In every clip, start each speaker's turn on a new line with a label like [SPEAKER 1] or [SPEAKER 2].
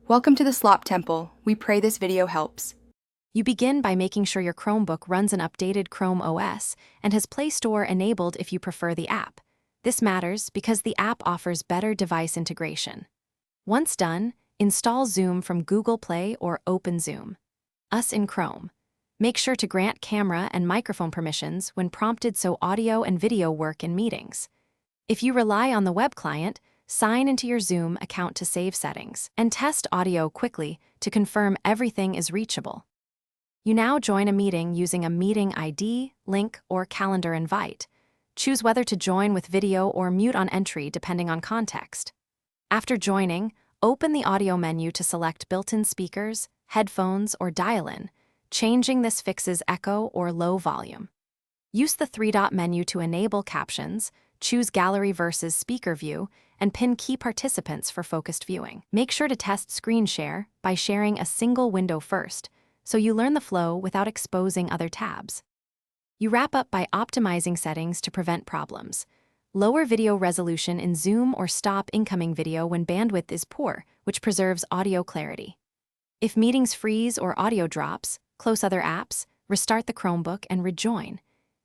[SPEAKER 1] Welcome to the Slop Temple. We pray this video helps.
[SPEAKER 2] You begin by making sure your Chromebook runs an updated Chrome OS and has Play Store enabled if you prefer the app. This matters because the app offers better device integration. Once done, install Zoom from Google Play or open Zoom. Us in Chrome. Make sure to grant camera and microphone permissions when prompted so audio and video work in meetings. If you rely on the web client, sign into your Zoom account to save settings, and test audio quickly to confirm everything is reachable. You now join a meeting using a meeting ID, link, or calendar invite. Choose whether to join with video or mute on entry depending on context. After joining, open the audio menu to select built-in speakers, headphones, or dial-in. Changing this fixes echo or low volume. Use the three-dot menu to enable captions, choose gallery versus speaker view, and pin key participants for focused viewing. Make sure to test screen share by sharing a single window first, so you learn the flow without exposing other tabs. You wrap up by optimizing settings to prevent problems. Lower video resolution in Zoom or stop incoming video when bandwidth is poor, which preserves audio clarity. If meetings freeze or audio drops, close other apps, restart the Chromebook, and rejoin.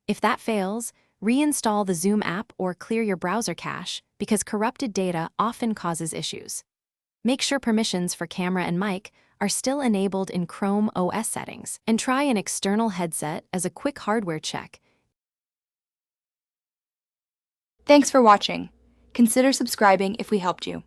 [SPEAKER 2] If that fails, reinstall the Zoom app or clear your browser cache because corrupted data often causes issues. Make sure permissions for camera and mic are still enabled in Chrome OS settings, and try an external headset as a quick hardware check.
[SPEAKER 1] Thanks for watching. Consider subscribing if we helped you.